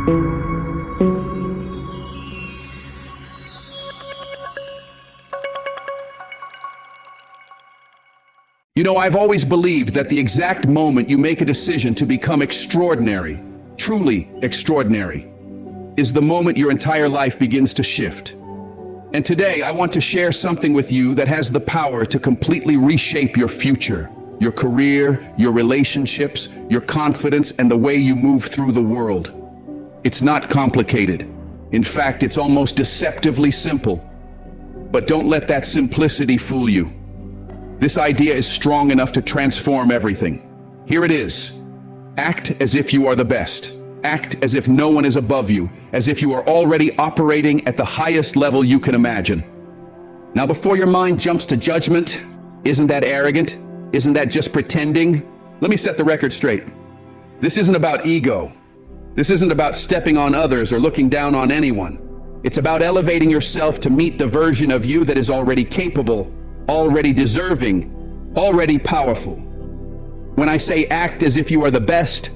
You know, I've always believed that the exact moment you make a decision to become extraordinary, truly extraordinary, is the moment your entire life begins to shift. And today, I want to share something with you that has the power to completely reshape your future, your career, your relationships, your confidence, and the way you move through the world. It's not complicated. In fact, it's almost deceptively simple. But don't let that simplicity fool you. This idea is strong enough to transform everything. Here it is. Act as if you are the best. Act as if no one is above you, as if you are already operating at the highest level you can imagine. Now, before your mind jumps to judgment, isn't that arrogant? Isn't that just pretending? Let me set the record straight. This isn't about ego. This isn't about stepping on others or looking down on anyone. It's about elevating yourself to meet the version of you that is already capable, already deserving, already powerful. When I say act as if you are the best,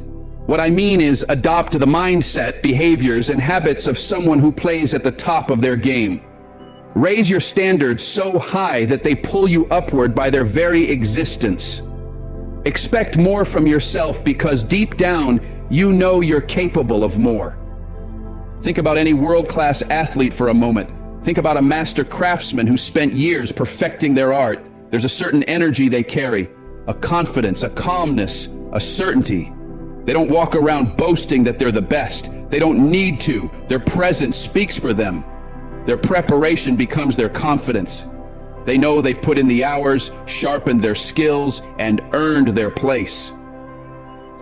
what I mean is adopt the mindset, behaviors, and habits of someone who plays at the top of their game. Raise your standards so high that they pull you upward by their very existence. Expect more from yourself because deep down, you know you're capable of more. Think about any world-class athlete for a moment. Think about a master craftsman who spent years perfecting their art. There's a certain energy they carry, a confidence, a calmness, a certainty. They don't walk around boasting that they're the best. They don't need to. Their presence speaks for them. Their preparation becomes their confidence. They know they've put in the hours, sharpened their skills, and earned their place.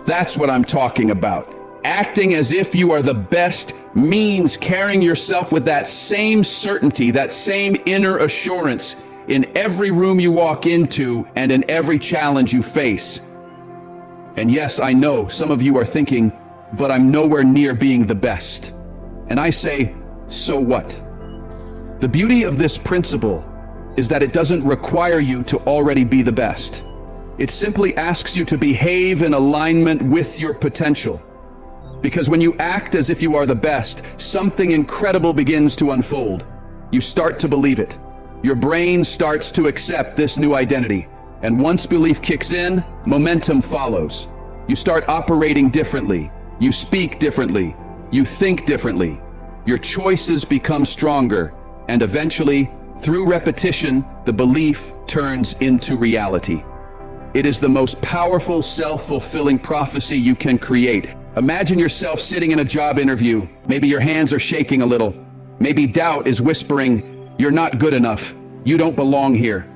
That's what I'm talking about. Acting as if you are the best means carrying yourself with that same certainty, that same inner assurance in every room you walk into and in every challenge you face. And yes, I know some of you are thinking, but I'm nowhere near being the best. And I say, so what? The beauty of this principle is that it doesn't require you to already be the best. It simply asks you to behave in alignment with your potential. Because when you act as if you are the best, something incredible begins to unfold. You start to believe it. Your brain starts to accept this new identity. And once belief kicks in, momentum follows. You start operating differently. You speak differently. You think differently. Your choices become stronger. And eventually, through repetition, the belief turns into reality. It is the most powerful self-fulfilling prophecy you can create. Imagine yourself sitting in a job interview. Maybe your hands are shaking a little. Maybe doubt is whispering, you're not good enough. You don't belong here.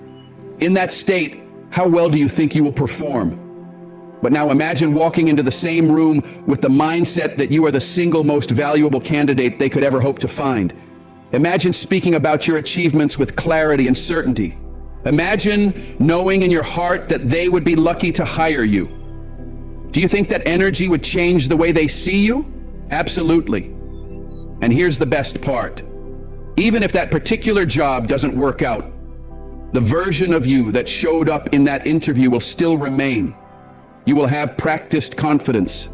In that state, how well do you think you will perform? But now imagine walking into the same room with the mindset that you are the single most valuable candidate they could ever hope to find. Imagine speaking about your achievements with clarity and certainty. Imagine knowing in your heart that they would be lucky to hire you. Do you think that energy would change the way they see you? Absolutely. And here's the best part. Even if that particular job doesn't work out, the version of you that showed up in that interview will still remain. You will have practiced confidence.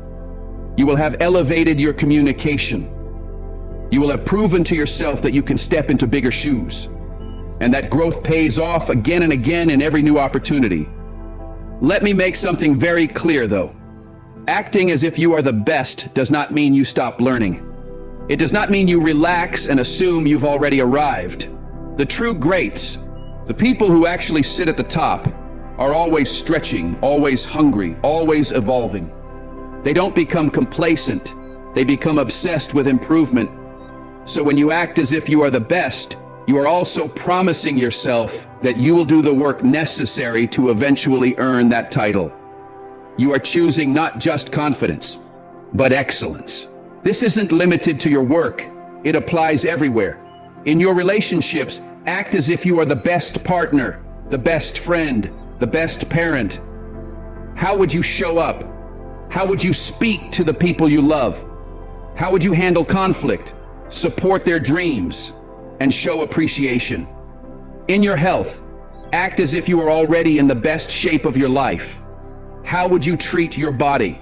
You will have elevated your communication. You will have proven to yourself that you can step into bigger shoes. And that growth pays off again and again in every new opportunity. Let me make something very clear, though. Acting as if you are the best does not mean you stop learning. It does not mean you relax and assume you've already arrived. The true greats, the people who actually sit at the top, are always stretching, always hungry, always evolving. They don't become complacent. They become obsessed with improvement. So when you act as if you are the best, you are also promising yourself that you will do the work necessary to eventually earn that title. You are choosing not just confidence, but excellence. This isn't limited to your work. It applies everywhere. In your relationships, act as if you are the best partner, the best friend, the best parent. How would you show up? How would you speak to the people you love? How would you handle conflict, support their dreams, and show appreciation? In your health, act as if you are already in the best shape of your life. How would you treat your body?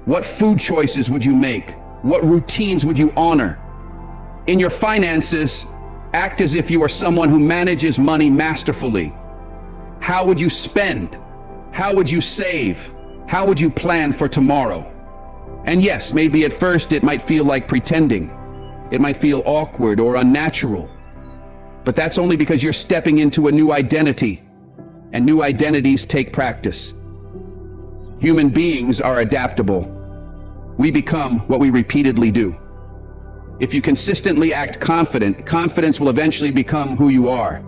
What food choices would you make? What routines would you honor? In your finances, act as if you are someone who manages money masterfully. How would you spend? How would you save? How would you plan for tomorrow? And yes, maybe at first it might feel like pretending. It might feel awkward or unnatural. But that's only because you're stepping into a new identity, and new identities take practice. Human beings are adaptable. We become what we repeatedly do. If you consistently act confident, confidence will eventually become who you are.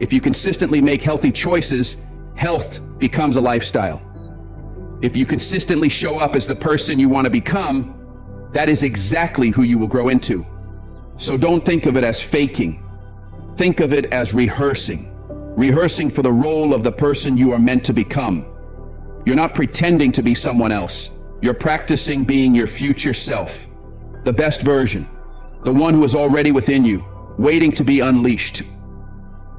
If you consistently make healthy choices, health becomes a lifestyle. If you consistently show up as the person you want to become, that is exactly who you will grow into. So don't think of it as faking. Think of it as rehearsing. Rehearsing for the role of the person you are meant to become. You're not pretending to be someone else. You're practicing being your future self. The best version. The one who is already within you, waiting to be unleashed.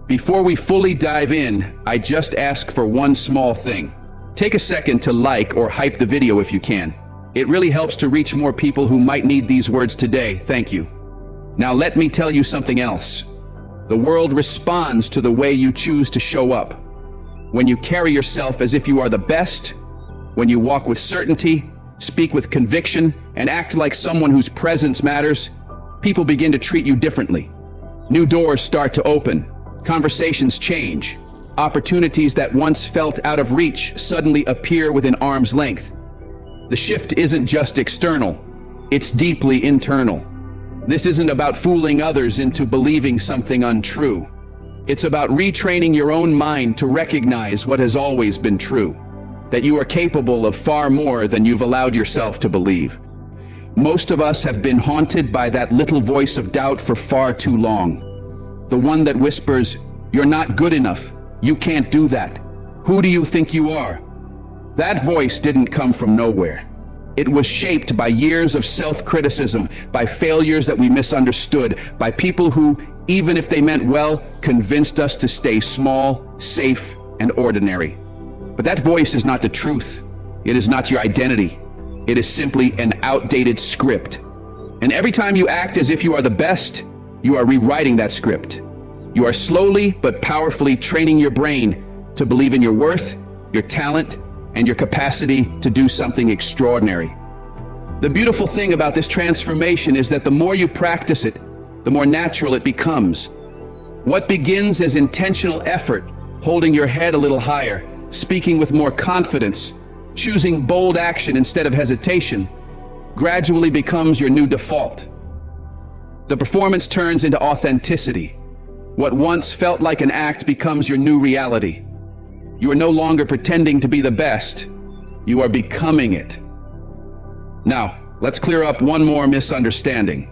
Before we fully dive in, I just ask for one small thing. Take a second to like or hype the video if you can. It really helps to reach more people who might need these words today. Thank you. Now let me tell you something else. The world responds to the way you choose to show up. When you carry yourself as if you are the best, when you walk with certainty, speak with conviction, and act like someone whose presence matters, people begin to treat you differently. New doors start to open. Conversations change. Opportunities that once felt out of reach suddenly appear within arm's length. The shift isn't just external, it's deeply internal. This isn't about fooling others into believing something untrue. It's about retraining your own mind to recognize what has always been true, that you are capable of far more than you've allowed yourself to believe. Most of us have been haunted by that little voice of doubt for far too long. The one that whispers, "You're not good enough. You can't do that. Who do you think you are?" That voice didn't come from nowhere. It was shaped by years of self-criticism, by failures that we misunderstood, by people who, even if they meant well, convinced us to stay small, safe, and ordinary. But that voice is not the truth. It is not your identity. It is simply an outdated script. And every time you act as if you are the best, you are rewriting that script. You are slowly but powerfully training your brain to believe in your worth, your talent, and your capacity to do something extraordinary. The beautiful thing about this transformation is that the more you practice it, the more natural it becomes. What begins as intentional effort, holding your head a little higher, speaking with more confidence, choosing bold action instead of hesitation, gradually becomes your new default. The performance turns into authenticity. What once felt like an act becomes your new reality. You are no longer pretending to be the best. You are becoming it. Now, let's clear up one more misunderstanding.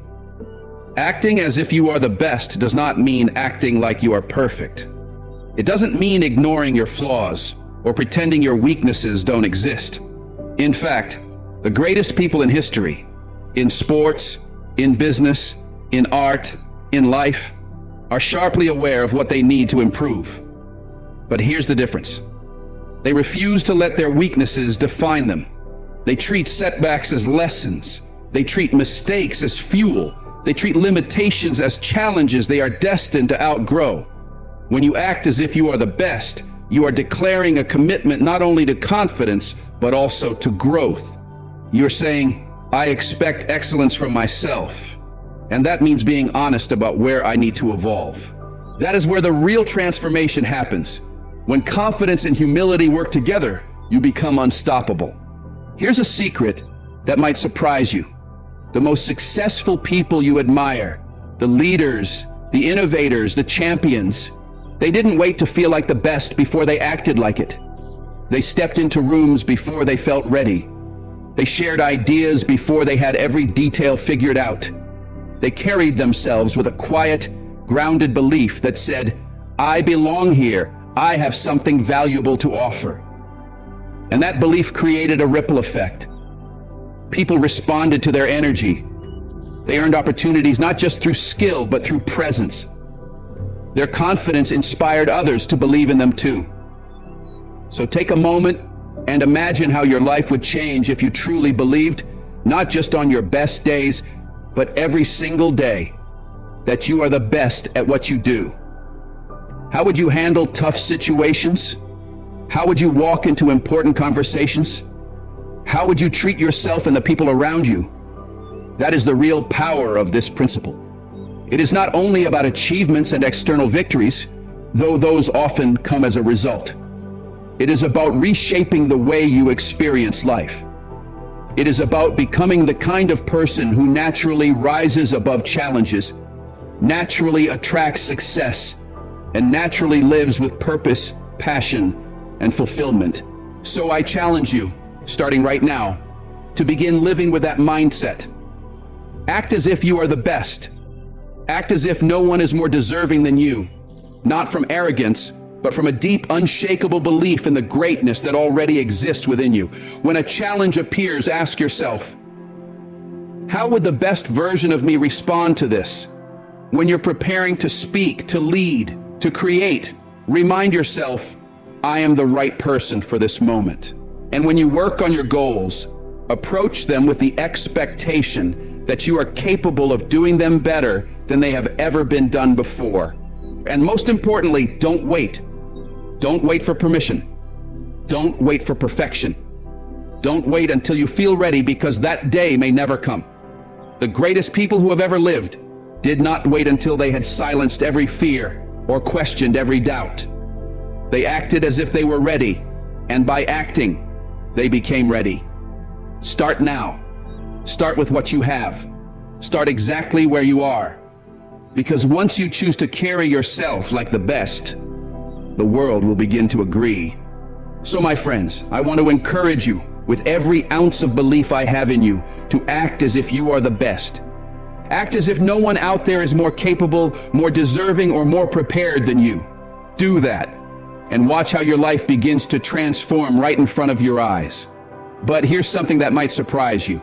Acting as if you are the best does not mean acting like you are perfect. It doesn't mean ignoring your flaws or pretending your weaknesses don't exist. In fact, the greatest people in history, in sports, in business, in art, in life, are sharply aware of what they need to improve. But here's the difference. They refuse to let their weaknesses define them. They treat setbacks as lessons. They treat mistakes as fuel. They treat limitations as challenges they are destined to outgrow. When you act as if you are the best, you are declaring a commitment not only to confidence, but also to growth. You're saying, "I expect excellence from myself." And that means being honest about where I need to evolve. That is where the real transformation happens. When confidence and humility work together, you become unstoppable. Here's a secret that might surprise you. The most successful people you admire, the leaders, the innovators, the champions, they didn't wait to feel like the best before they acted like it. They stepped into rooms before they felt ready. They shared ideas before they had every detail figured out. They carried themselves with a quiet, grounded belief that said, "I belong here. I have something valuable to offer." And that belief created a ripple effect. People responded to their energy. They earned opportunities not just through skill, but through presence. Their confidence inspired others to believe in them too. So take a moment and imagine how your life would change if you truly believed not just on your best days, but every single day, that you are the best at what you do. How would you handle tough situations? How would you walk into important conversations? How would you treat yourself and the people around you? That is the real power of this principle. It is not only about achievements and external victories, though those often come as a result. It is about reshaping the way you experience life. It is about becoming the kind of person who naturally rises above challenges, naturally attracts success, and naturally lives with purpose, passion, and fulfillment. So I challenge you, starting right now, to begin living with that mindset. Act as if you are the best. Act as if no one is more deserving than you, not from arrogance, but from a deep, unshakable belief in the greatness that already exists within you. When a challenge appears, ask yourself, how would the best version of me respond to this? When you're preparing to speak, to lead, to create, remind yourself, I am the right person for this moment. And when you work on your goals, approach them with the expectation that you are capable of doing them better than they have ever been done before. And most importantly, don't wait. Don't wait for permission. Don't wait for perfection. Don't wait until you feel ready, because that day may never come. The greatest people who have ever lived did not wait until they had silenced every fear or questioned every doubt. They acted as if they were ready, and by acting, they became ready. Start now. Start with what you have. Start exactly where you are. Because once you choose to carry yourself like the best, the world will begin to agree. So my friends, I want to encourage you with every ounce of belief I have in you to act as if you are the best. Act as if no one out there is more capable, more deserving, or more prepared than you. Do that, and watch how your life begins to transform right in front of your eyes. But here's something that might surprise you.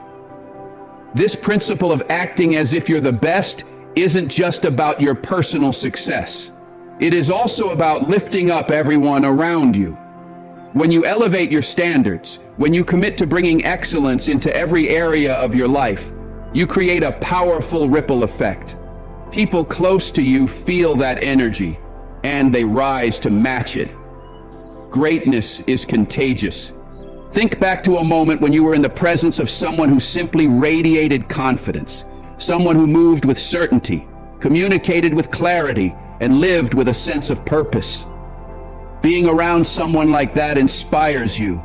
This principle of acting as if you're the best isn't just about your personal success. It is also about lifting up everyone around you. When you elevate your standards, when you commit to bringing excellence into every area of your life, you create a powerful ripple effect. People close to you feel that energy, and they rise to match it. Greatness is contagious. Think back to a moment when you were in the presence of someone who simply radiated confidence, someone who moved with certainty, communicated with clarity, and lived with a sense of purpose. Being around someone like that inspires you.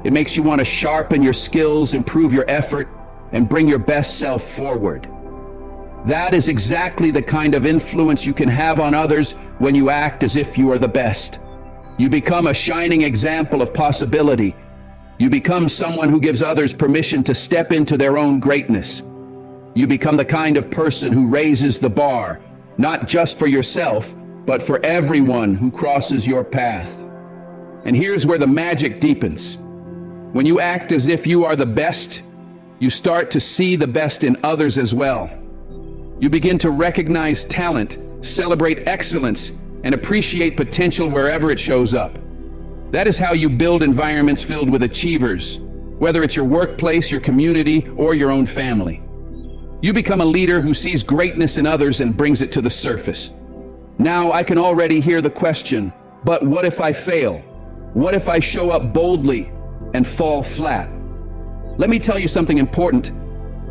It makes you want to sharpen your skills, improve your effort, and bring your best self forward. That is exactly the kind of influence you can have on others when you act as if you are the best. You become a shining example of possibility. You become someone who gives others permission to step into their own greatness. You become the kind of person who raises the bar, not just for yourself, but for everyone who crosses your path. And here's where the magic deepens. When you act as if you are the best, you start to see the best in others as well. You begin to recognize talent, celebrate excellence, and appreciate potential wherever it shows up. That is how you build environments filled with achievers, whether it's your workplace, your community, or your own family. You become a leader who sees greatness in others and brings it to the surface. Now I can already hear the question, but what if I fail? What if I show up boldly and fall flat? Let me tell you something important.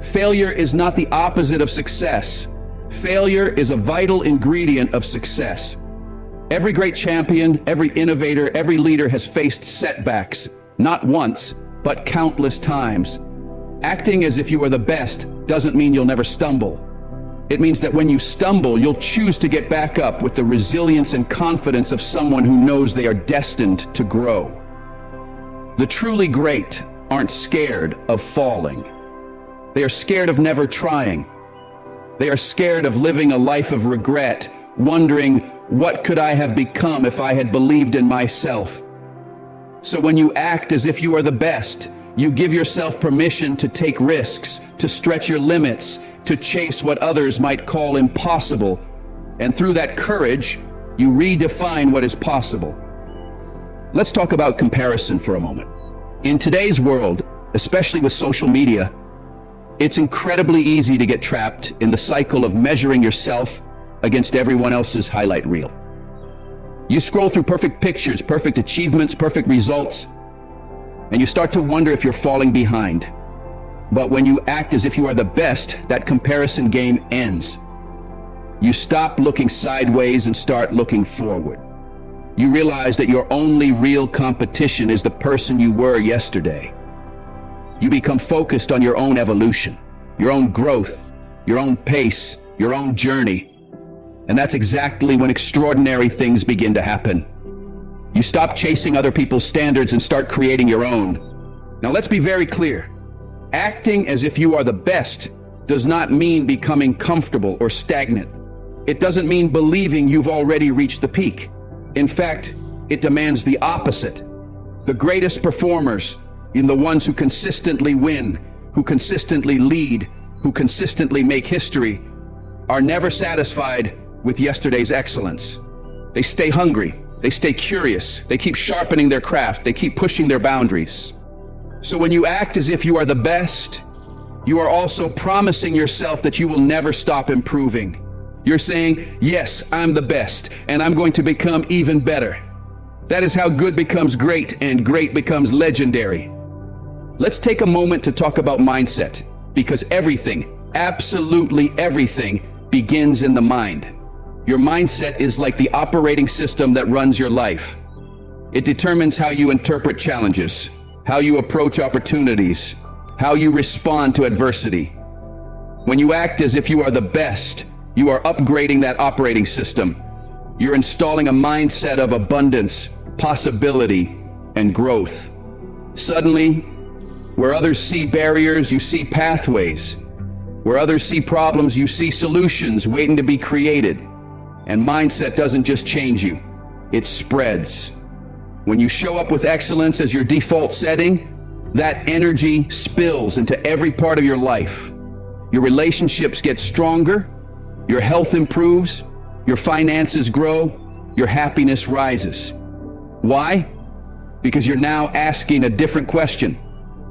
Failure is not the opposite of success. Failure is a vital ingredient of success. Every great champion, every innovator, every leader has faced setbacks, not once, but countless times. Acting as if you are the best doesn't mean you'll never stumble. It means that when you stumble, you'll choose to get back up with the resilience and confidence of someone who knows they are destined to grow. The truly great aren't scared of falling. They are scared of never trying. They are scared of living a life of regret, wondering, what could I have become if I had believed in myself? So when you act as if you are the best, you give yourself permission to take risks, to stretch your limits, to chase what others might call impossible. And through that courage, you redefine what is possible. Let's talk about comparison for a moment. In today's world, especially with social media, It's incredibly easy to get trapped in the cycle of measuring yourself against everyone else's highlight reel. You scroll through perfect pictures, perfect achievements, perfect results, and you start to wonder if you're falling behind. But when you act as if you are the best, that comparison game ends. You stop looking sideways and start looking forward. You realize that your only real competition is the person you were yesterday. You become focused on your own evolution, your own growth, your own pace, your own journey. And that's exactly when extraordinary things begin to happen. You stop chasing other people's standards and start creating your own. Now let's be very clear. Acting as if you are the best does not mean becoming comfortable or stagnant. It doesn't mean believing you've already reached the peak. In fact, it demands the opposite. The greatest performers, in the ones who consistently win, who consistently lead, who consistently make history, are never satisfied with yesterday's excellence. They stay hungry, they stay curious, they keep sharpening their craft, they keep pushing their boundaries. So when you act as if you are the best, you are also promising yourself that you will never stop improving. You're saying, yes, I'm the best, and I'm going to become even better. That is how good becomes great, and great becomes legendary. Let's take a moment to talk about mindset, because everything, absolutely everything, begins in the mind. Your mindset is like the operating system that runs your life. It determines how you interpret challenges, how you approach opportunities, how you respond to adversity. When you act as if you are the best, you are upgrading that operating system. You're installing a mindset of abundance, possibility, and growth. Suddenly, where others see barriers, you see pathways. Where others see problems, you see solutions waiting to be created. And mindset doesn't just change you, it spreads. When you show up with excellence as your default setting, that energy spills into every part of your life. Your relationships get stronger, your health improves, your finances grow, your happiness rises. Why? Because you're now asking a different question.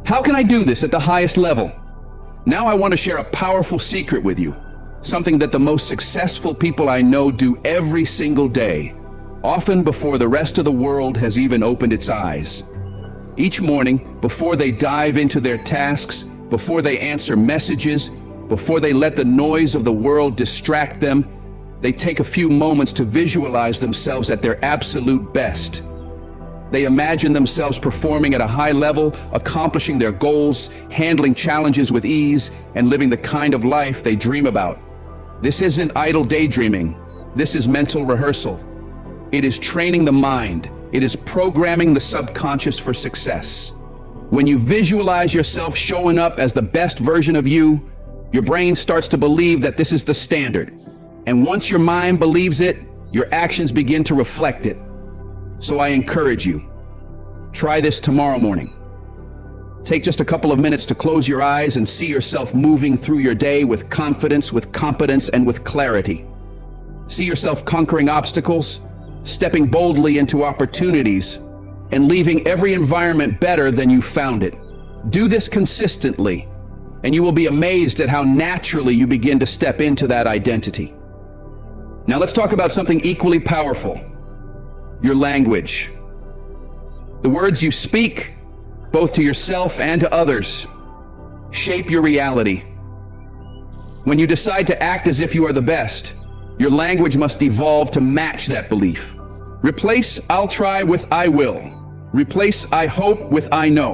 How can I do this at the highest level? Now I want to share a powerful secret with you, something that the most successful people I know do every single day, often before the rest of the world has even opened its eyes. Each morning, before they dive into their tasks, before they answer messages, before they let the noise of the world distract them, they take a few moments to visualize themselves at their absolute best. They imagine themselves performing at a high level, accomplishing their goals, handling challenges with ease, and living the kind of life they dream about. This isn't idle daydreaming. This is mental rehearsal. It is training the mind. It is programming the subconscious for success. When you visualize yourself showing up as the best version of you, your brain starts to believe that this is the standard. And once your mind believes it, your actions begin to reflect it. So I encourage you, try this tomorrow morning. Take just a couple of minutes to close your eyes and see yourself moving through your day with confidence, with competence, and with clarity. See yourself conquering obstacles, stepping boldly into opportunities, and leaving every environment better than you found it. Do this consistently, and you will be amazed at how naturally you begin to step into that identity. Now let's talk about something equally powerful: your language. The words you speak, both to yourself and to others, shape your reality. When you decide to act as if you are the best, your language must evolve to match that belief. Replace "I'll try" with "I will." Replace "I hope" with "I know."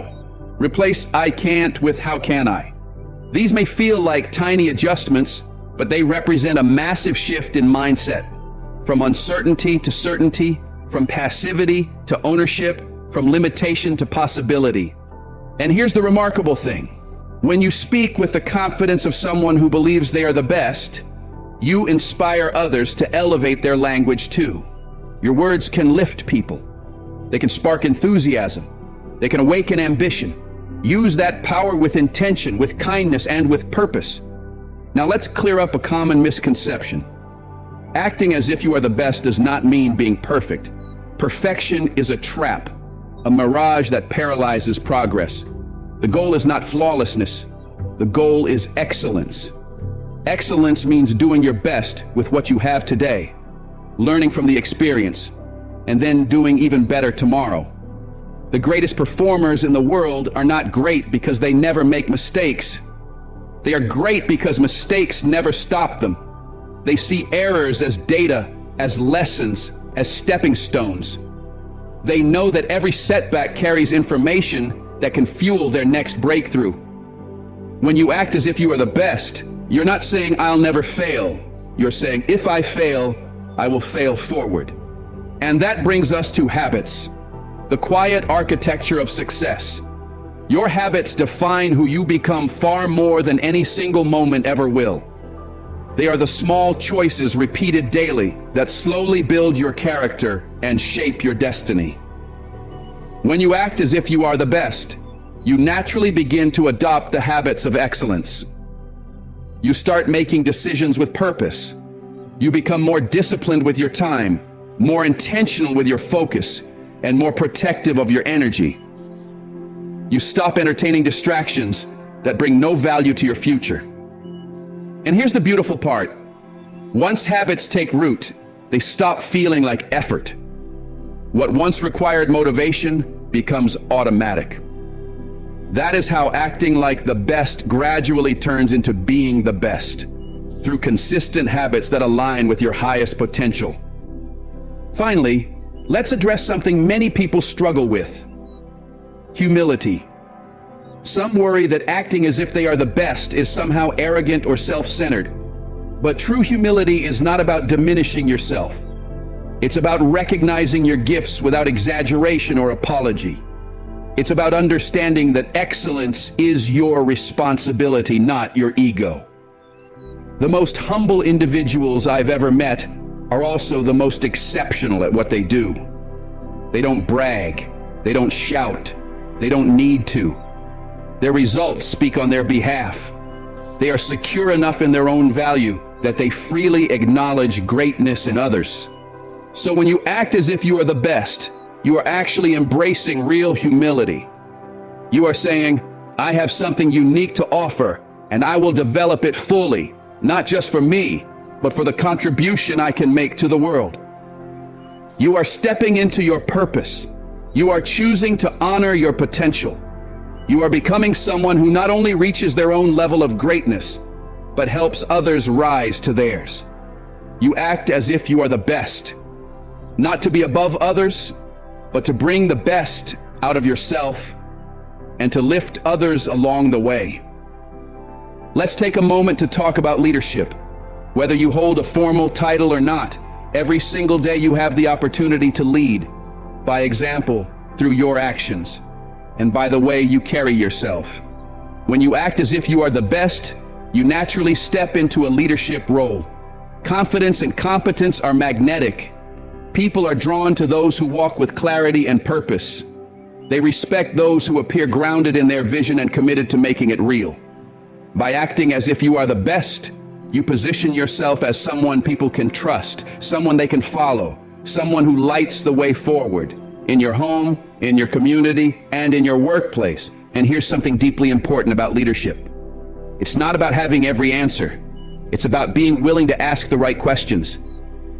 Replace "I can't" with "How can I?" These may feel like tiny adjustments, but they represent a massive shift in mindset. From uncertainty to certainty, from passivity to ownership, from limitation to possibility. And here's the remarkable thing. When you speak with the confidence of someone who believes they are the best, you inspire others to elevate their language too. Your words can lift people. They can spark enthusiasm. They can awaken ambition. Use that power with intention, with kindness, and with purpose. Now let's clear up a common misconception. Acting as if you are the best does not mean being perfect. Perfection is a trap, a mirage that paralyzes progress. The goal is not flawlessness. The goal is excellence. Excellence means doing your best with what you have today, learning from the experience, and then doing even better tomorrow. The greatest performers in the world are not great because they never make mistakes. They are great because mistakes never stop them. They see errors as data, as lessons, as stepping stones. They know that every setback carries information that can fuel their next breakthrough. When you act as if you are the best, you're not saying, "I'll never fail." You're saying, "If I fail, I will fail forward." And that brings us to habits, the quiet architecture of success. Your habits define who you become far more than any single moment ever will. They are the small choices repeated daily that slowly build your character and shape your destiny. When you act as if you are the best, you naturally begin to adopt the habits of excellence. You start making decisions with purpose. You become more disciplined with your time, more intentional with your focus, and more protective of your energy. You stop entertaining distractions that bring no value to your future. And here's the beautiful part. Once habits take root, they stop feeling like effort. What once required motivation becomes automatic. That is how acting like the best gradually turns into being the best, through consistent habits that align with your highest potential. Finally, let's address something many people struggle with: humility. Some worry that acting as if they are the best is somehow arrogant or self-centered. But true humility is not about diminishing yourself. It's about recognizing your gifts without exaggeration or apology. It's about understanding that excellence is your responsibility, not your ego. The most humble individuals I've ever met are also the most exceptional at what they do. They don't brag, they don't shout, they don't need to. Their results speak on their behalf. They are secure enough in their own value that they freely acknowledge greatness in others. So when you act as if you are the best, you are actually embracing real humility. You are saying, "I have something unique to offer, and I will develop it fully, not just for me, but for the contribution I can make to the world." You are stepping into your purpose. You are choosing to honor your potential. You are becoming someone who not only reaches their own level of greatness, but helps others rise to theirs. You act as if you are the best, not to be above others, but to bring the best out of yourself and to lift others along the way. Let's take a moment to talk about leadership. Whether you hold a formal title or not, every single day you have the opportunity to lead, by example, through your actions, and by the way you carry yourself. When you act as if you are the best, you naturally step into a leadership role. Confidence and competence are magnetic. People are drawn to those who walk with clarity and purpose. They respect those who appear grounded in their vision and committed to making it real. By acting as if you are the best, you position yourself as someone people can trust, someone they can follow, someone who lights the way forward, in your home, in your community, and in your workplace. And here's something deeply important about leadership. It's not about having every answer. It's about being willing to ask the right questions.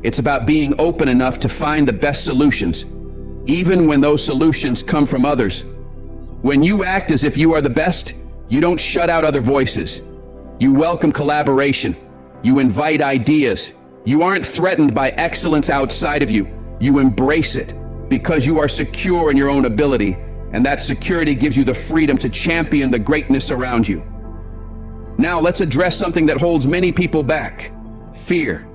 It's about being open enough to find the best solutions, even when those solutions come from others. When you act as if you are the best, you don't shut out other voices. You welcome collaboration. You invite ideas. You aren't threatened by excellence outside of you. You embrace it because you are secure in your own ability, and that security gives you the freedom to champion the greatness around you. Now let's address something that holds many people back: fear.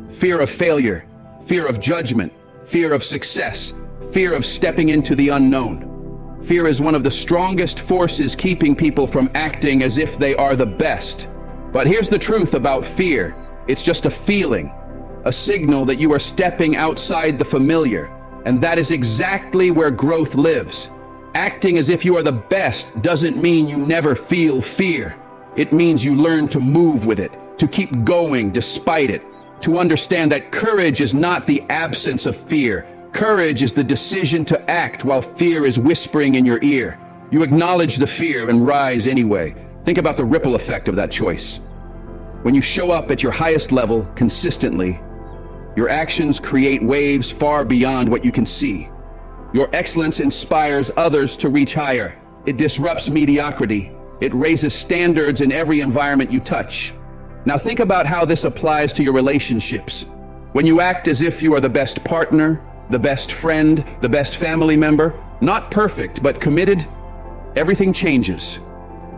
Fear of failure, fear of judgment, fear of success, fear of stepping into the unknown. Fear is one of the strongest forces keeping people from acting as if they are the best. But here's the truth about fear. It's just a feeling, a signal that you are stepping outside the familiar. And that is exactly where growth lives. Acting as if you are the best doesn't mean you never feel fear. It means you learn to move with it, to keep going despite it, to understand that courage is not the absence of fear. Courage is the decision to act while fear is whispering in your ear. You acknowledge the fear and rise anyway. Think about the ripple effect of that choice. When you show up at your highest level consistently, your actions create waves far beyond what you can see. Your excellence inspires others to reach higher. It disrupts mediocrity. It raises standards in every environment you touch. Now think about how this applies to your relationships. When you act as if you are the best partner, the best friend, the best family member, not perfect but committed, everything changes.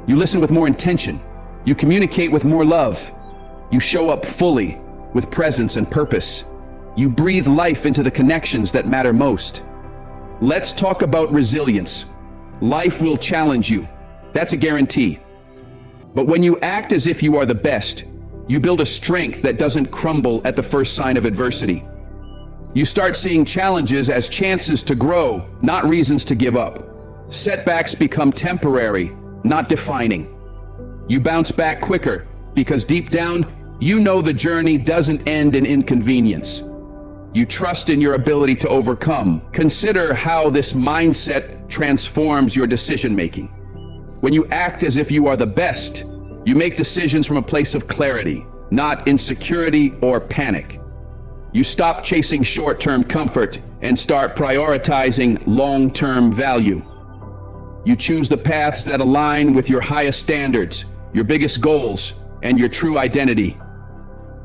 You listen with more intention. You communicate with more love. You show up fully, with presence and purpose. You breathe life into the connections that matter most. Let's talk about resilience. Life will challenge you. That's a guarantee. But when you act as if you are the best, you build a strength that doesn't crumble at the first sign of adversity. You start seeing challenges as chances to grow, not reasons to give up. Setbacks become temporary, not defining. You bounce back quicker because deep down, you know the journey doesn't end in inconvenience. You trust in your ability to overcome. Consider how this mindset transforms your decision-making. When you act as if you are the best, you make decisions from a place of clarity, not insecurity or panic. You stop chasing short-term comfort and start prioritizing long-term value. You choose the paths that align with your highest standards, your biggest goals, and your true identity.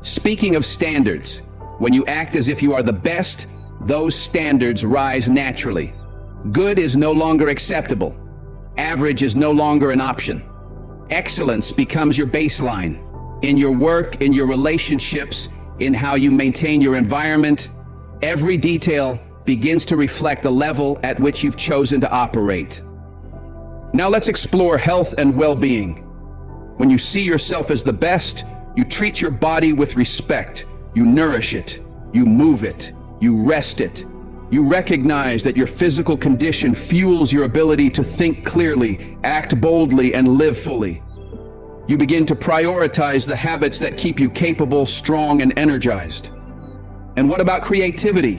Speaking of standards, when you act as if you are the best, those standards rise naturally. Good is no longer acceptable. Average is no longer an option. Excellence becomes your baseline. In your work, in your relationships, in how you maintain your environment, every detail begins to reflect the level at which you've chosen to operate. Now let's explore health and well-being. When you see yourself as the best, you treat your body with respect. You nourish it, you move it, you rest it. You recognize that your physical condition fuels your ability to think clearly, act boldly, and live fully. You begin to prioritize the habits that keep you capable, strong, and energized. And what about creativity?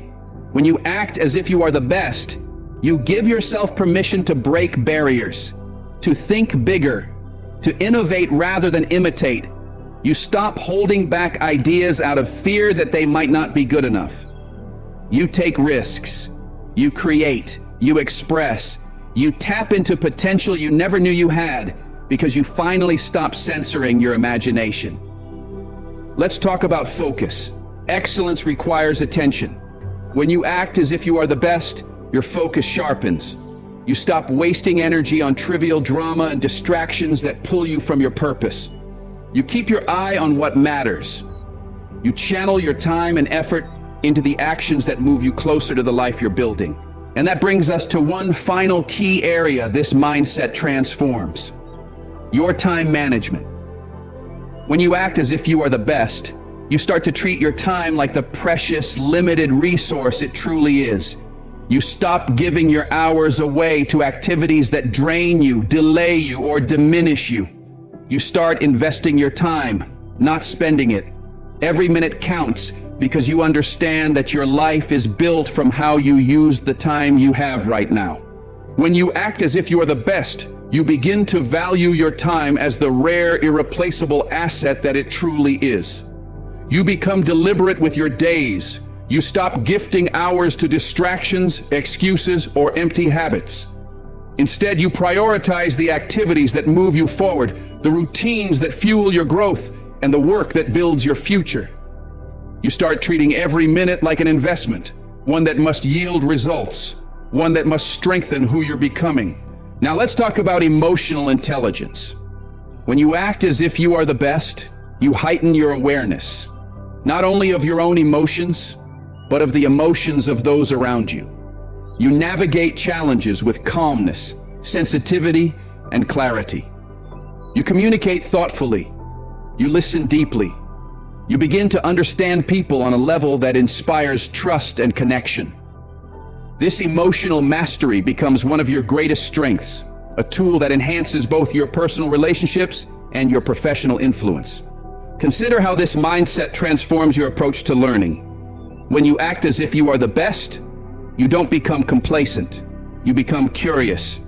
When you act as if you are the best, you give yourself permission to break barriers, to think bigger, to innovate rather than imitate. You stop holding back ideas out of fear that they might not be good enough. You take risks, you create, you express, you tap into potential you never knew you had because you finally stop censoring your imagination. Let's talk about focus. Excellence requires attention. When you act as if you are the best, your focus sharpens. You stop wasting energy on trivial drama and distractions that pull you from your purpose. You keep your eye on what matters. You channel your time and effort into the actions that move you closer to the life you're building. And that brings us to one final key area this mindset transforms: your time management. When you act as if you are the best, you start to treat your time like the precious, limited resource it truly is. You stop giving your hours away to activities that drain you, delay you, or diminish you. You start investing your time, not spending it. Every minute counts because you understand that your life is built from how you use the time you have right now. When you act as if you are the best, you begin to value your time as the rare, irreplaceable asset that it truly is. You become deliberate with your days. You stop gifting hours to distractions, excuses, or empty habits. Instead, you prioritize the activities that move you forward, the routines that fuel your growth, and the work that builds your future. You start treating every minute like an investment, one that must yield results, one that must strengthen who you're becoming. Now let's talk about emotional intelligence. When you act as if you are the best, you heighten your awareness, not only of your own emotions, but of the emotions of those around you. You navigate challenges with calmness, sensitivity, and clarity. You communicate thoughtfully. You listen deeply. You begin to understand people on a level that inspires trust and connection. This emotional mastery becomes one of your greatest strengths, a tool that enhances both your personal relationships and your professional influence. Consider how this mindset transforms your approach to learning. When you act as if you are the best, you don't become complacent. You become curious.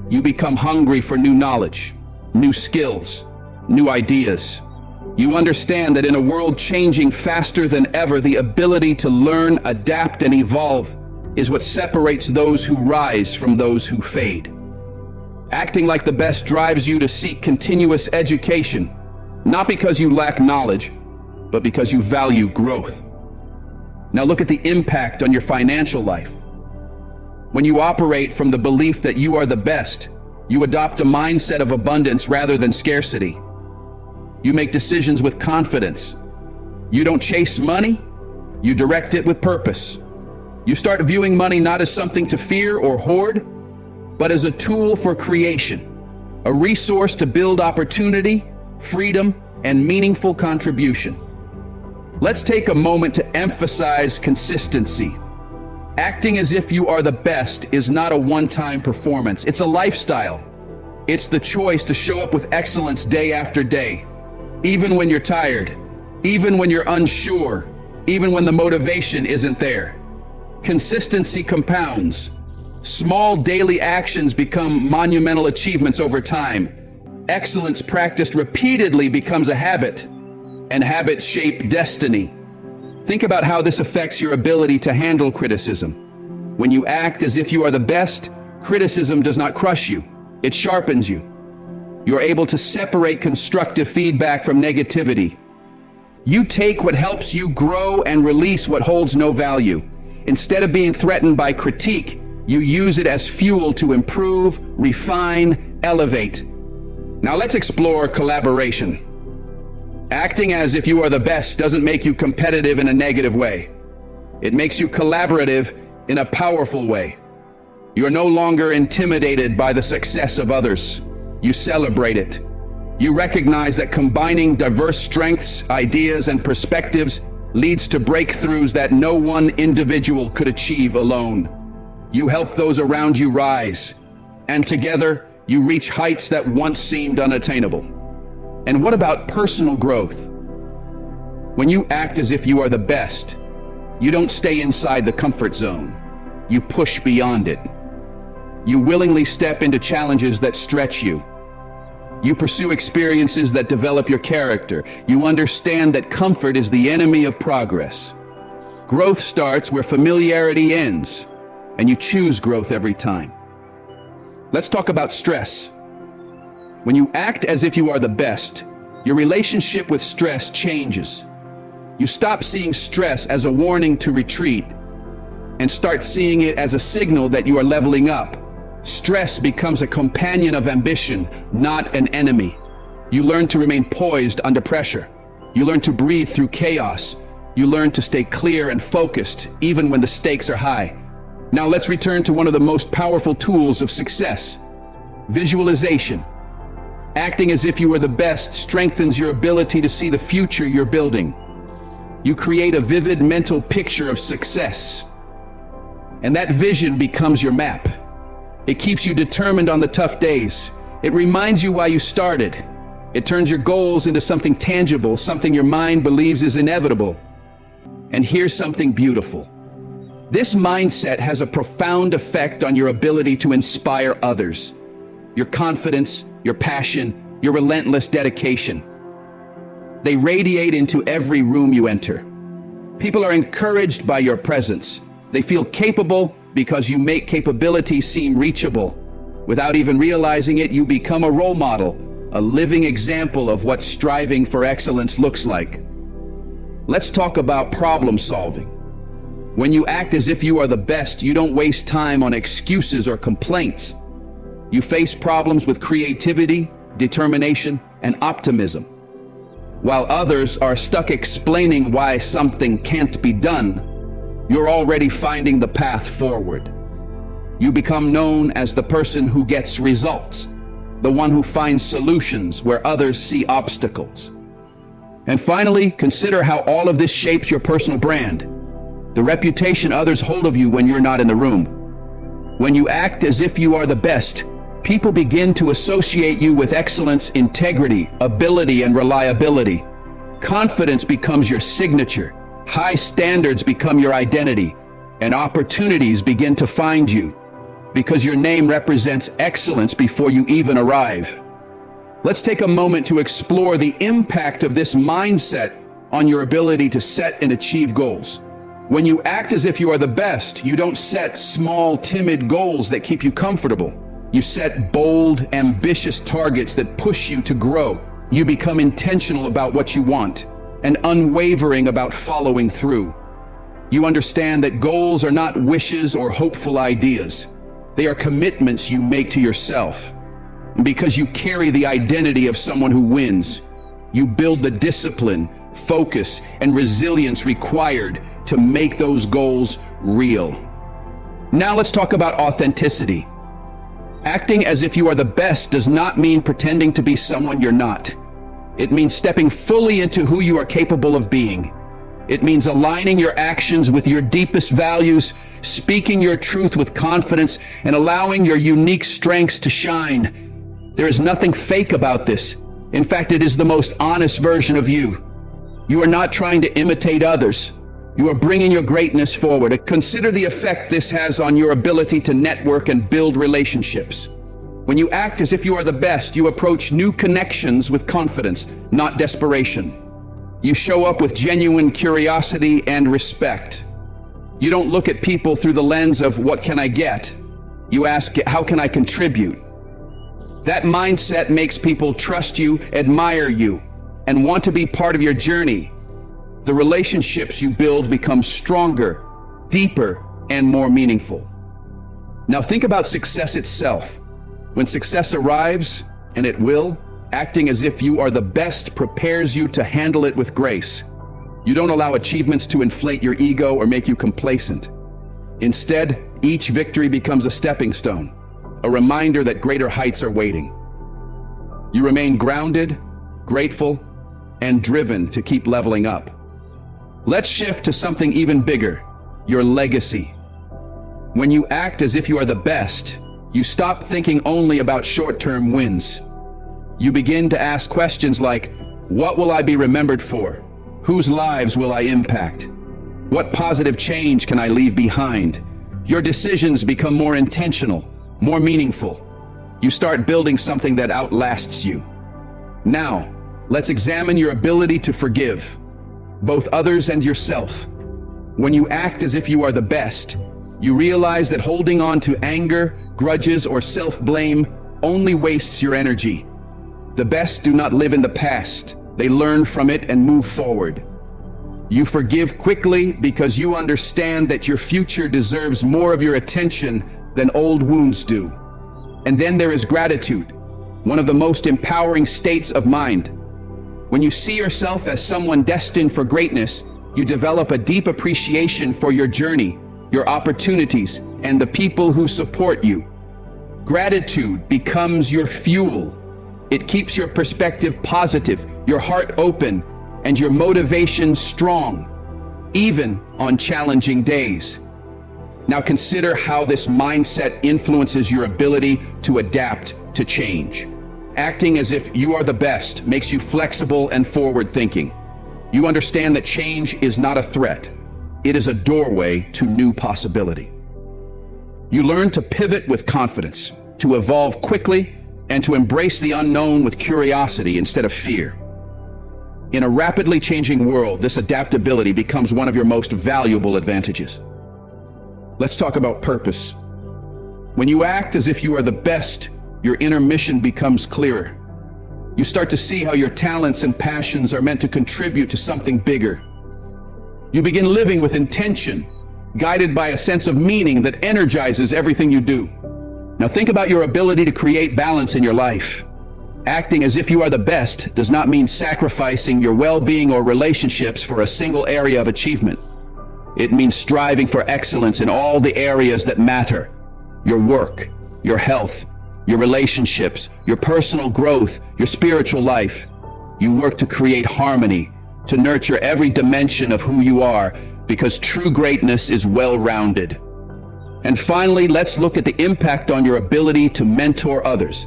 You become hungry for new knowledge. new skills, new ideas. You understand that in a world changing faster than ever, the ability to learn, adapt, and evolve is what separates those who rise from those who fade. Acting like the best drives you to seek continuous education, not because you lack knowledge, but because you value growth. Now look at the impact on your financial life. When you operate from the belief that you are the best, you adopt a mindset of abundance rather than scarcity. You make decisions with confidence. You don't chase money, you direct it with purpose. You start viewing money not as something to fear or hoard, but as a tool for creation, a resource to build opportunity, freedom, and meaningful contribution. Let's take a moment to emphasize consistency. Acting as if you are the best is not a one-time performance. It's a lifestyle. It's the choice to show up with excellence day after day, even when you're tired, even when you're unsure, even when the motivation isn't there. Consistency compounds. Small daily actions become monumental achievements over time. Excellence practiced repeatedly becomes a habit, and habits shape destiny. Think about how this affects your ability to handle criticism. When you act as if you are the best, criticism does not crush you, it sharpens you. You're able to separate constructive feedback from negativity. You take what helps you grow and release what holds no value. Instead of being threatened by critique, you use it as fuel to improve, refine, elevate. Now let's explore collaboration. Acting as if you are the best doesn't make you competitive in a negative way. It makes you collaborative in a powerful way. You're no longer intimidated by the success of others. You celebrate it. You recognize that combining diverse strengths, ideas, and perspectives leads to breakthroughs that no one individual could achieve alone. You help those around you rise, and together you reach heights that once seemed unattainable. And what about personal growth? When you act as if you are the best, you don't stay inside the comfort zone. You push beyond it. You willingly step into challenges that stretch you. You pursue experiences that develop your character. You understand that comfort is the enemy of progress. Growth starts where familiarity ends, and you choose growth every time. Let's talk about stress. When you act as if you are the best, your relationship with stress changes. You stop seeing stress as a warning to retreat and start seeing it as a signal that you are leveling up. Stress becomes a companion of ambition, not an enemy. You learn to remain poised under pressure. You learn to breathe through chaos. You learn to stay clear and focused even when the stakes are high. Now let's return to one of the most powerful tools of success: visualization. Acting as if you are the best strengthens your ability to see the future you're building. You create a vivid mental picture of success, and that vision becomes your map. It keeps you determined on the tough days. It reminds you why you started. It turns your goals into something tangible, something your mind believes is inevitable. And here's something beautiful. This mindset has a profound effect on your ability to inspire others. Your confidence, your passion, your relentless dedication. They radiate into every room you enter. People are encouraged by your presence. They feel capable because you make capability seem reachable. Without even realizing it, you become a role model, a living example of what striving for excellence looks like. Let's talk about problem solving. When you act as if you are the best, you don't waste time on excuses or complaints. You face problems with creativity, determination, and optimism. While others are stuck explaining why something can't be done, you're already finding the path forward. You become known as the person who gets results, the one who finds solutions where others see obstacles. And finally, consider how all of this shapes your personal brand, the reputation others hold of you when you're not in the room. When you act as if you are the best, people begin to associate you with excellence, integrity, ability, and reliability. Confidence becomes your signature. High standards become your identity, and opportunities begin to find you because your name represents excellence before you even arrive. Let's take a moment to explore the impact of this mindset on your ability to set and achieve goals. When you act as if you are the best, you don't set small, timid goals that keep you comfortable. You set bold, ambitious targets that push you to grow. You become intentional about what you want and unwavering about following through. You understand that goals are not wishes or hopeful ideas. They are commitments you make to yourself. And because you carry the identity of someone who wins, you build the discipline, focus, and resilience required to make those goals real. Now let's talk about authenticity. Acting as if you are the best does not mean pretending to be someone you're not. It means stepping fully into who you are capable of being. It means aligning your actions with your deepest values, speaking your truth with confidence, and allowing your unique strengths to shine. There is nothing fake about this. In fact, it is the most honest version of you. You are not trying to imitate others. You are bringing your greatness forward. Consider the effect this has on your ability to network and build relationships. When you act as if you are the best, you approach new connections with confidence, not desperation. You show up with genuine curiosity and respect. You don't look at people through the lens of what can I get? You ask, how can I contribute? That mindset makes people trust you, admire you, and want to be part of your journey. The relationships you build become stronger, deeper, and more meaningful. Now think about success itself. When success arrives, and it will, acting as if you are the best prepares you to handle it with grace. You don't allow achievements to inflate your ego or make you complacent. Instead, each victory becomes a stepping stone, a reminder that greater heights are waiting. You remain grounded, grateful, and driven to keep leveling up. Let's shift to something even bigger, your legacy. When you act as if you are the best, you stop thinking only about short-term wins. You begin to ask questions like, what will I be remembered for? Whose lives will I impact? What positive change can I leave behind? Your decisions become more intentional, more meaningful. You start building something that outlasts you. Now, let's examine your ability to forgive, both others and yourself. When you act as if you are the best, you realize that holding on to anger, grudges, or self-blame only wastes your energy. The best do not live in the past. They learn from it and move forward. You forgive quickly because you understand that your future deserves more of your attention than old wounds do. And then there is gratitude, one of the most empowering states of mind. When you see yourself as someone destined for greatness, you develop a deep appreciation for your journey, your opportunities, and the people who support you. Gratitude becomes your fuel. It keeps your perspective positive, your heart open, and your motivation strong, even on challenging days. Now consider how this mindset influences your ability to adapt to change. Acting as if you are the best makes you flexible and forward-thinking. You understand that change is not a threat. It is a doorway to new possibility. You learn to pivot with confidence, to evolve quickly, and to embrace the unknown with curiosity instead of fear. In a rapidly changing world, this adaptability becomes one of your most valuable advantages. Let's talk about purpose. When you act as if you are the best, your inner mission becomes clearer. You start to see how your talents and passions are meant to contribute to something bigger. You begin living with intention, guided by a sense of meaning that energizes everything you do. Now think about your ability to create balance in your life. Acting as if you are the best does not mean sacrificing your well-being or relationships for a single area of achievement. It means striving for excellence in all the areas that matter. Your work, your health, your relationships, your personal growth, your spiritual life. You work to create harmony, to nurture every dimension of who you are, because true greatness is well-rounded. And finally, let's look at the impact on your ability to mentor others.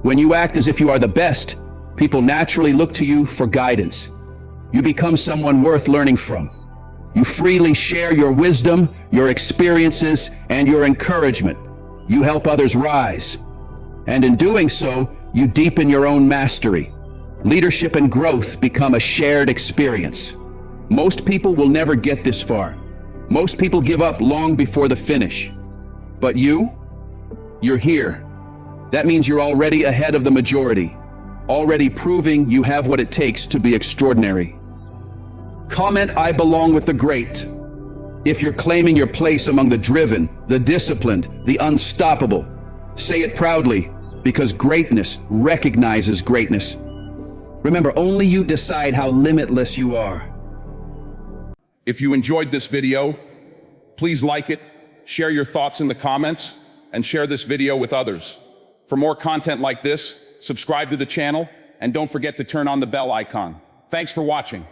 When you act as if you are the best, people naturally look to you for guidance. You become someone worth learning from. You freely share your wisdom, your experiences, and your encouragement. You help others rise. And in doing so, You deepen your own mastery. Leadership and growth become a shared experience. Most people will never get this far. Most people give up long before the finish. But you're here. That means you're already ahead of the majority, already proving you have what it takes to be extraordinary. Comment, "I belong with the great," if you're claiming your place among the driven, the disciplined, the unstoppable. Say it proudly, because greatness recognizes greatness. Remember, only you decide how limitless you are. If you enjoyed this video, please like it, share your thoughts in the comments, and share this video with others. For more content like this, subscribe to the channel, and don't forget to turn on the bell icon. Thanks for watching.